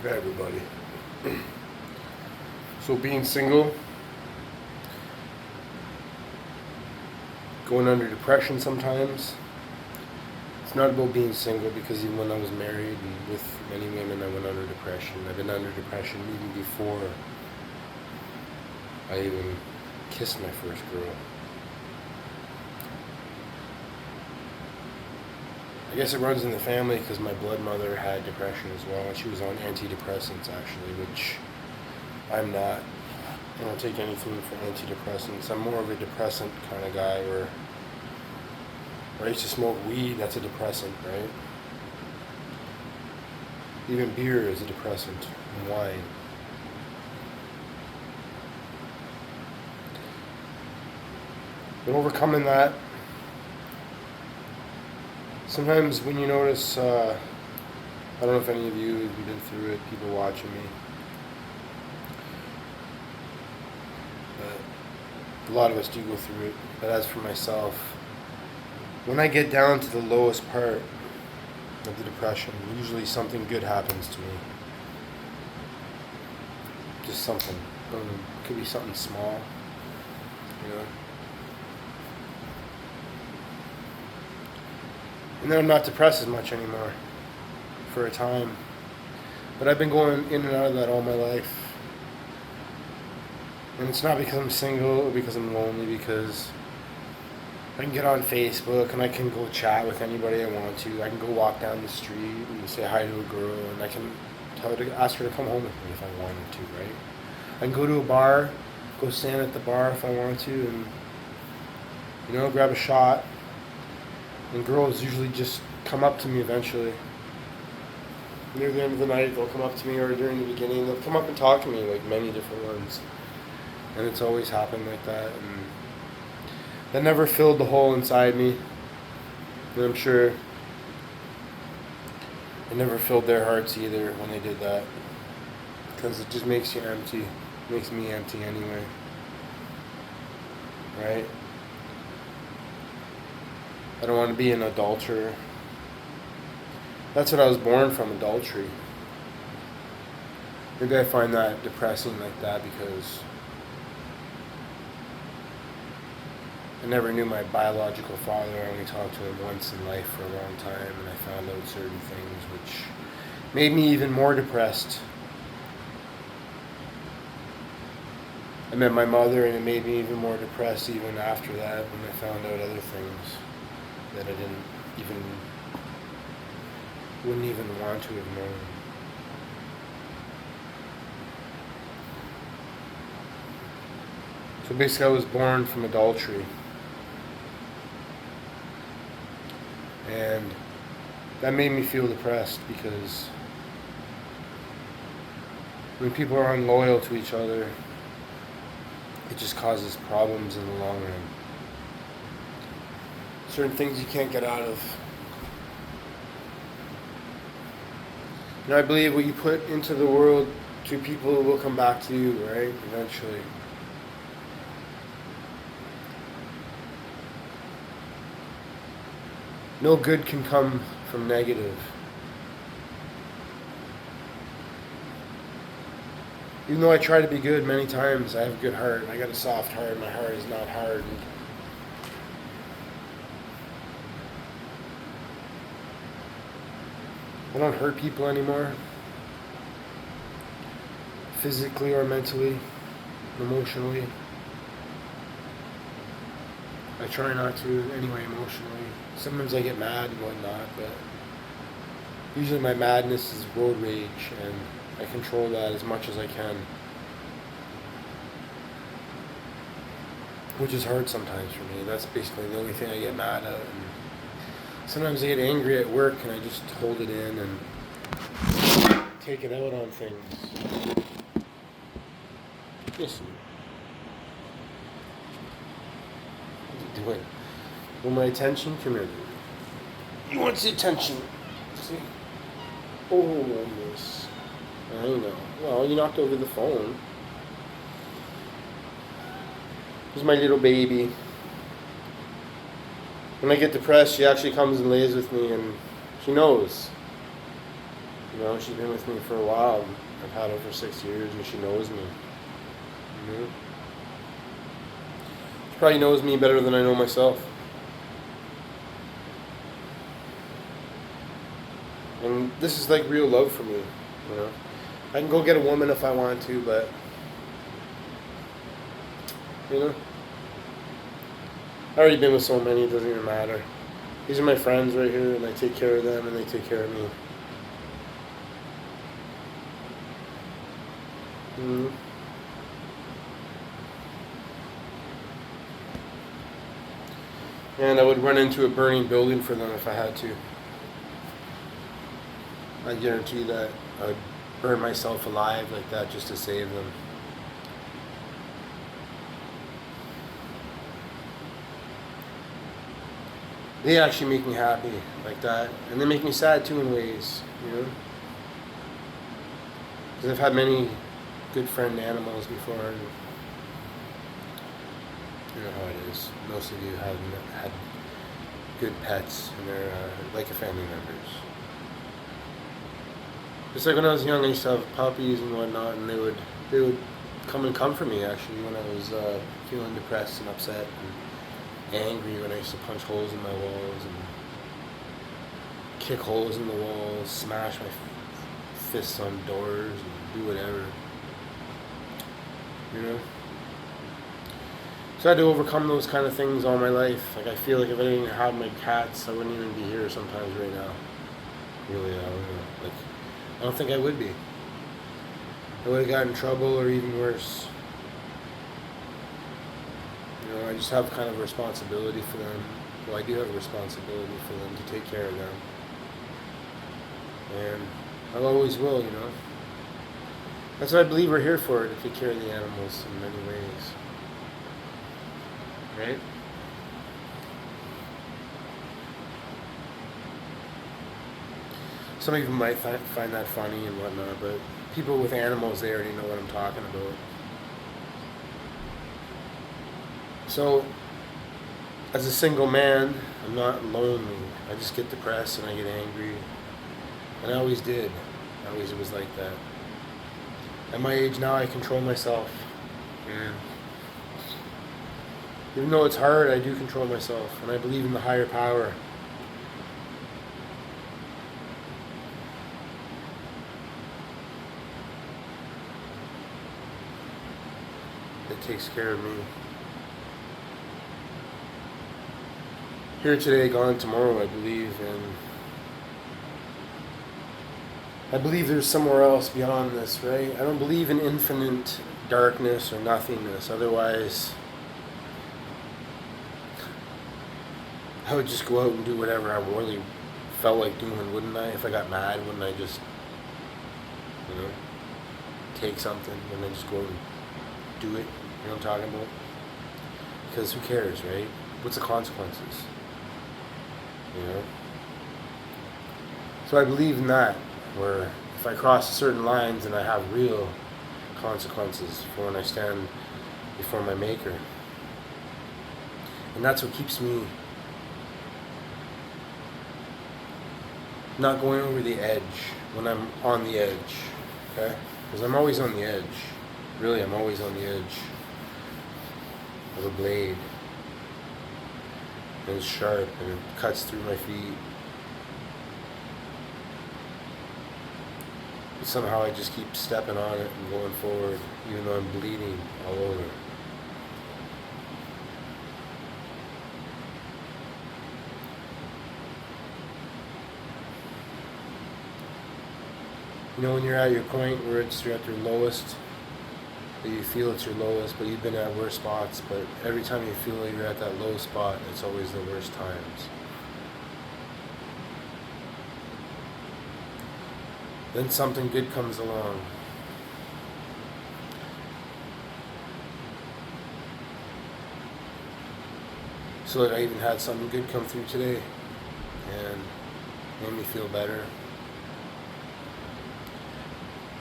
Hey everybody. So being single, going under depression sometimes. It's not about being single because even when I was married and with many women, I went under depression. I've been under depression even before I even kissed my first girl. I guess it runs in the family because my blood mother had depression as well. She was on antidepressants actually, which I'm not. I don't take anything for antidepressants. I'm more of a depressant kind of guy where I used to smoke weed, that's a depressant, right? Even beer is a depressant, and wine. But overcoming that, sometimes when you notice, I don't know if any of you have been through it, people watching me, but a lot of us do go through it. But as for myself, when I get down to the lowest part of the depression, usually something good happens to me. Just something. It could be something small, you know. And then I'm not depressed as much anymore for a time. But I've been going in and out of that all my life. And it's not because I'm single or because I'm lonely, because I can get on Facebook and I can go chat with anybody I want to. I can go walk down the street and say hi to a girl, and I can ask her to come home with me if I wanted to, right? I can go to a bar, go stand at the bar if I want to, and grab a shot. And girls usually just come up to me eventually. Near the end of the night, they'll come up to me, or during the beginning, they'll come up and talk to me, like many different ones. And it's always happened like that, and that never filled the hole inside me. And I'm sure it never filled their hearts either when they did that, because it just makes you empty. It makes me empty anyway, right? I don't want to be an adulterer. That's what I was born from, adultery. Maybe I find that depressing like that because I never knew my biological father. I only talked to him once in life for a long time, and I found out certain things which made me even more depressed. I met my mother, and it made me even more depressed even after that when I found out other things that I wouldn't even want to have known. So basically I was born from adultery. And that made me feel depressed because when people are unloyal to each other, it just causes problems in the long run. Certain things you can't get out of. And I believe what you put into the world, to people will come back to you, right? Eventually. No good can come from negative. Even though I try to be good many times, I have a good heart. I got a soft heart. My heart is not hardened. I don't hurt people anymore, physically or mentally, emotionally. I try not to anyway emotionally. Sometimes I get mad and whatnot, but usually my madness is road rage, and I control that as much as I can. Which is hard sometimes for me. That's basically the only thing I get mad at. And sometimes I get angry at work and I just hold it in and take it out on things. Listen. What are you doing? Want my attention? Come here, dude. He wants the attention. See? Oh, miss. I know. Well, you knocked over the phone. This is my little baby. When I get depressed, she actually comes and lays with me, and she knows. You know, she's been with me for a while. I've had her for 6 years, and she knows me. You know? She probably knows me better than I know myself. And this is like real love for me. You know, I can go get a woman if I want to, but you know, I already been with so many. It doesn't even matter. These are my friends right here, and I take care of them, and they take care of me. Mm-hmm. And I would run into a burning building for them if I had to. I guarantee that I'd burn myself alive like that just to save them. They actually make me happy like that, and they make me sad too in ways, you know. Because I've had many good friend animals before, and you know how it is. Most of you have had good pets, and they're like a family members. Just like when I was young, I used to have puppies and whatnot, and they would come and comfort me actually when I was feeling depressed and upset and angry, when I used to punch holes in my walls and kick holes in the walls, smash my fists on doors, and do whatever. You know? So I had to overcome those kind of things all my life. Like I feel like if I didn't have my cats, I wouldn't even be here sometimes right now. Really, I don't know. Like, I don't think I would be. I would have gotten in trouble or even worse. You know, I just have kind of a responsibility for them. Well, I do have a responsibility for them to take care of them. And I always will, you know. That's what I believe we're here for, to take care of the animals in many ways. Right? Some of you might find that funny and whatnot, but people with animals, they already know what I'm talking about. So, as a single man, I'm not lonely. I just get depressed and I get angry. And I always did. I always was like that. At my age now, I control myself. And even though it's hard, I do control myself. And I believe in the higher power. That takes care of me. Here today, gone tomorrow, I believe. And I believe there's somewhere else beyond this, right? I don't believe in infinite darkness or nothingness. Otherwise, I would just go out and do whatever I really felt like doing, wouldn't I? If I got mad, wouldn't I just, you know, take something and then just go and do it? You know what I'm talking about? Because who cares, right? What's the consequences? You know? So I believe in that, where if I cross certain lines, then I have real consequences for when I stand before my Maker. And that's what keeps me not going over the edge when I'm on the edge, okay? Because I'm always on the edge. Really, I'm always on the edge of a blade. And it's sharp and it cuts through my feet. But somehow I just keep stepping on it and going forward, even though I'm bleeding all over. You know, when you're at your point where you're at your lowest, that you feel it's your lowest, but you've been at worse spots, but every time you feel like you're at that low spot, it's always the worst times. Then something good comes along. So like I even had something good come through today and made me feel better.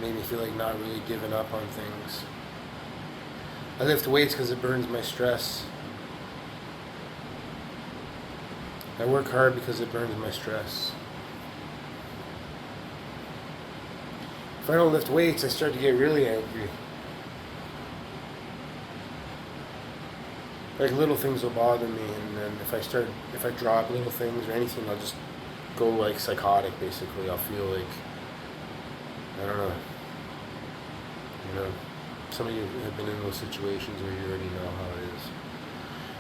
Made me feel like not really giving up on things. I lift weights because it burns my stress. I work hard because it burns my stress. If I don't lift weights, I start to get really angry. Like little things will bother me, and then if I drop little things or anything, I'll just go like psychotic. Basically, I'll feel like, I don't know. You know, some of you have been in those situations where you already know how it is.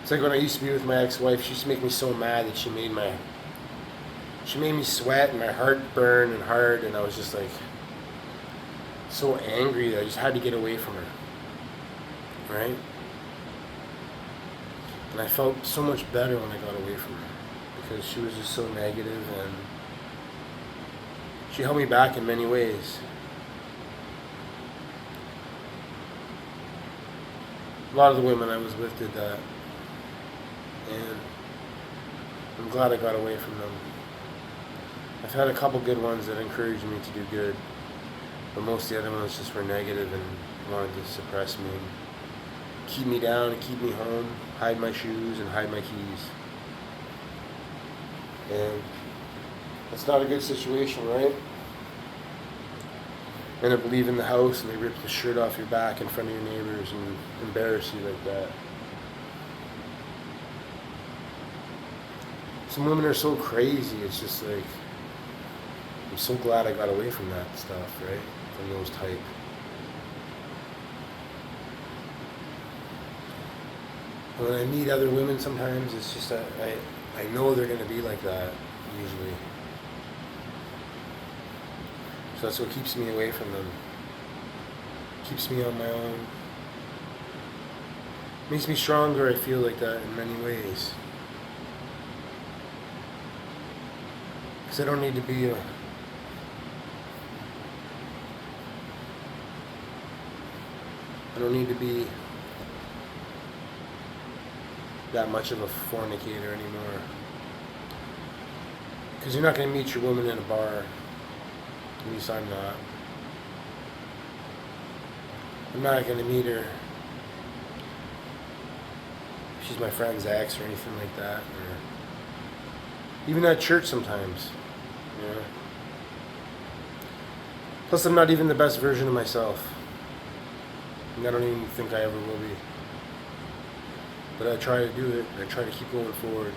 It's like when I used to be with my ex-wife. She used to make me so mad that she made me sweat and my heart burn and hard, and I was just like so angry that I just had to get away from her. Right? And I felt so much better when I got away from her because she was just so negative, and she held me back in many ways. A lot of the women I was with did that, and I'm glad I got away from them. I've had a couple good ones that encouraged me to do good, but most of the other ones just were negative and wanted to suppress me and keep me down and keep me home, hide my shoes and hide my keys. And that's not a good situation, right? End up leaving the house and they rip the shirt off your back in front of your neighbors and embarrass you like that. Some women are so crazy, it's just like, I'm so glad I got away from that stuff, right? From those type. And when I meet other women sometimes, it's just that I know they're going to be like that, usually. So that's what keeps me away from them. Keeps me on my own. Makes me stronger, I feel like that in many ways. Because I don't need to be that much of a fornicator anymore. Because you're not going to meet your woman in a bar. At least I'm not. I'm not going to meet her. She's my friend's ex or anything like that. Or even at church sometimes. You know? Plus, I'm not even the best version of myself. And I don't even think I ever will be. But I try to do it. I try to keep going forward.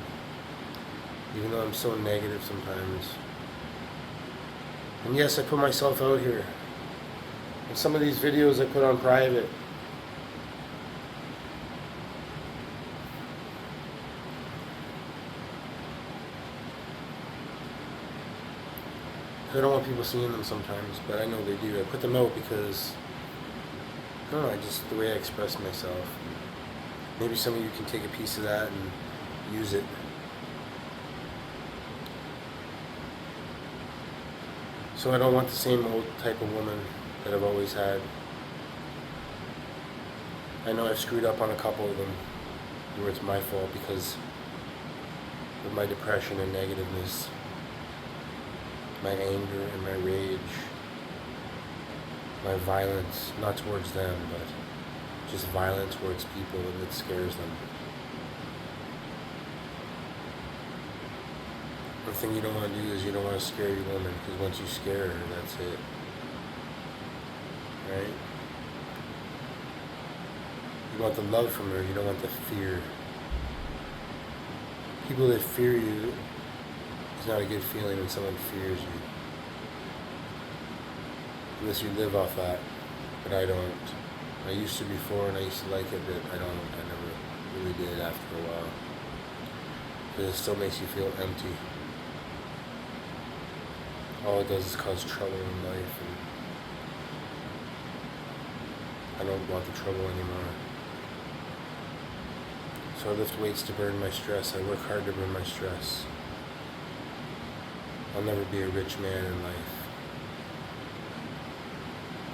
Even though I'm so negative sometimes. And yes, I put myself out here. And some of these videos I put on private. I don't want people seeing them sometimes, but I know they do. I put them out because, I don't know, just the way I express myself. Maybe some of you can take a piece of that and use it. So I don't want the same old type of woman that I've always had. I know I've screwed up on a couple of them where it's my fault because of my depression and negativeness, my anger and my rage, my violence, not towards them, but just violence towards people that scares them. The thing you don't want to do is you don't want to scare your woman, because once you scare her, that's it. Right? You want the love from her, you don't want the fear. People that fear you, it's not a good feeling when someone fears you. Unless you live off that, but I don't. I used to before, and I used to like it, but I never really did after a while. Because it still makes you feel empty. All it does is cause trouble in life, and I don't want the trouble anymore. So I lift weights to burn my stress. I work hard to burn my stress. I'll never be a rich man in life.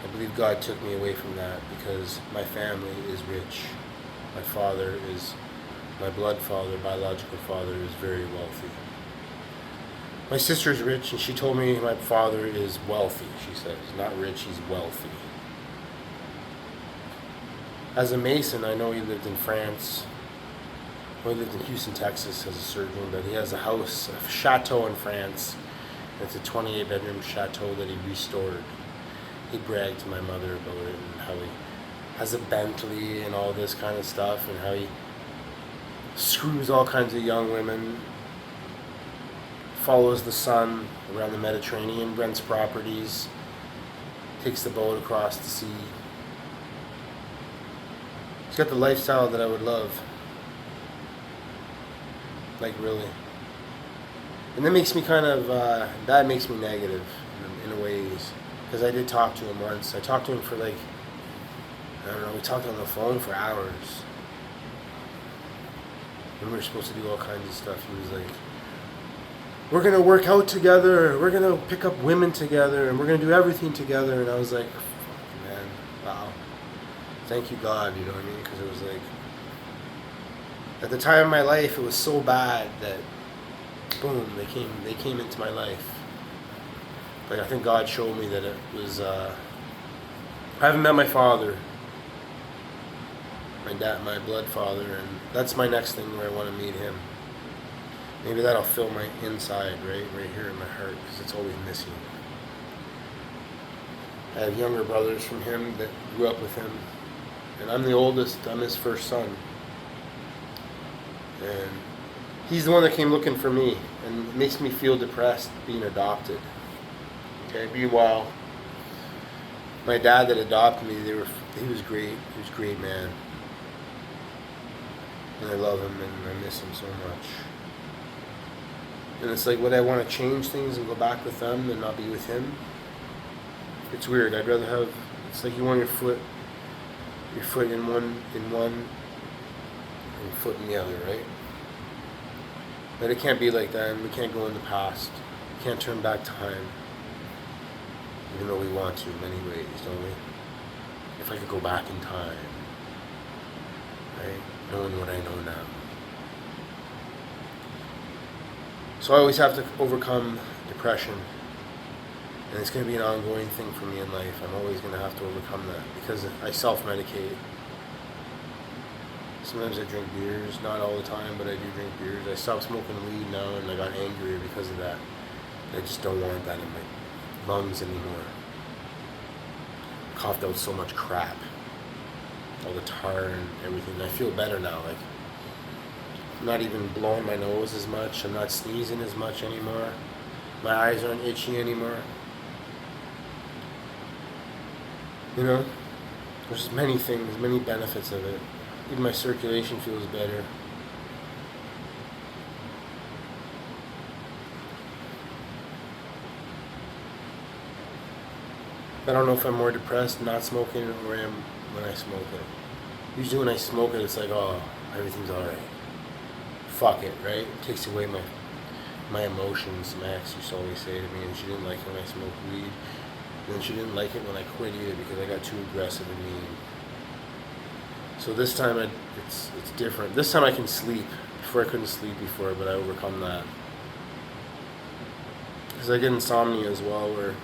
I believe God took me away from that because my family is rich. My blood father, biological father, is very wealthy. My sister's rich, and she told me my father is wealthy, she says. Not rich, he's wealthy. As a Mason, I know he lived in France. Well, he lived in Houston, Texas as a surgeon, but he has a house, a chateau in France. It's a 28-bedroom chateau that he restored. he bragged to my mother about it and how he has a Bentley and all this kind of stuff and how he screws all kinds of young women, follows the sun around the Mediterranean, rents properties, takes the boat across the sea. He's got the lifestyle that I would love. Like, really. And that makes me that makes me negative in a ways. Because I did talk to him once. I talked to him for like, I don't know, we talked on the phone for hours. And we were supposed to do all kinds of stuff. He was like, we're going to work out together, we're going to pick up women together, and we're going to do everything together. And I was like, fuck, man, wow. Thank you, God, you know what I mean? Because it was like, at the time of my life, it was so bad that, boom, they came into my life. Like, I think God showed me that it was, I haven't met my father, my dad, my blood father, and that's my next thing where I want to meet him. Maybe that'll fill my inside, right here in my heart, because it's always missing. I have younger brothers from him that grew up with him, and I'm the oldest. I'm his first son, and he's the one that came looking for me, and it makes me feel depressed being adopted. Okay, meanwhile, my dad that adopted me, he was great. He was a great man, and I love him, and I miss him so much. And it's like, would I want to change things and go back with them and not be with him? It's weird. I'd rather have. It's like you want your foot in one, and foot in the other, right? But it can't be like that. And we can't go in the past. We can't turn back time, even though we want to in many ways, don't we? If I could go back in time, right? Knowing what I know now. So I always have to overcome depression. And it's going to be an ongoing thing for me in life. I'm always going to have to overcome that because I self-medicate. Sometimes I drink beers, not all the time, but I do drink beers. I stopped smoking weed now and I got angrier because of that. I just don't want that in my lungs anymore. Coughed out so much crap. All the tar and everything. I feel better now. Like, I'm not even blowing my nose as much. I'm not sneezing as much anymore. My eyes aren't itchy anymore. You know, there's many things, many benefits of it. Even my circulation feels better. I don't know if I'm more depressed not smoking or I am when I smoke it. Usually when I smoke it, it's like, oh, everything's alright. Fuck it, right? It takes away my emotions. My ex used to always say to me, and she didn't like it when I smoked weed. And then she didn't like it when I quit either because I got too aggressive and mean. So this time it's different. This time I can sleep. Before I couldn't sleep before, but I overcome that. Because I get insomnia as well, where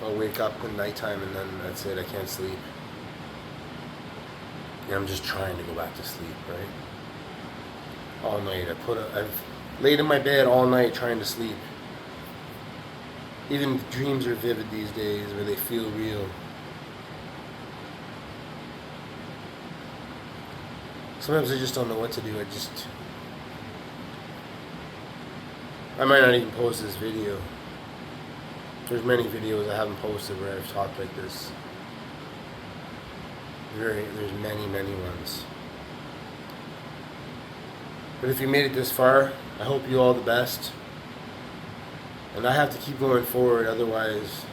I'll wake up at nighttime and then that's it. I can't sleep. And I'm just trying to go back to sleep, right? All night. I've laid in my bed all night trying to sleep. Even dreams are vivid these days, where they feel real. Sometimes I just don't know what to do. I might not even post this video. There's many videos I haven't posted where I've talked like this. There's many, many ones. But if you made it this far, I hope you all the best. And I have to keep going forward, otherwise,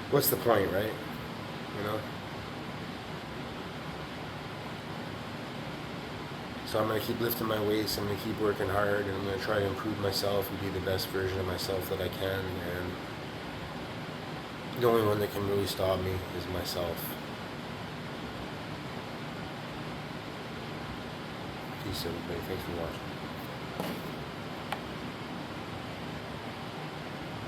what's the point, right? You know? So I'm going to keep lifting my weights, I'm going to keep working hard, and I'm going to try to improve myself and be the best version of myself that I can. And the only one that can really stop me is myself. Peace, everybody. Thanks for watching.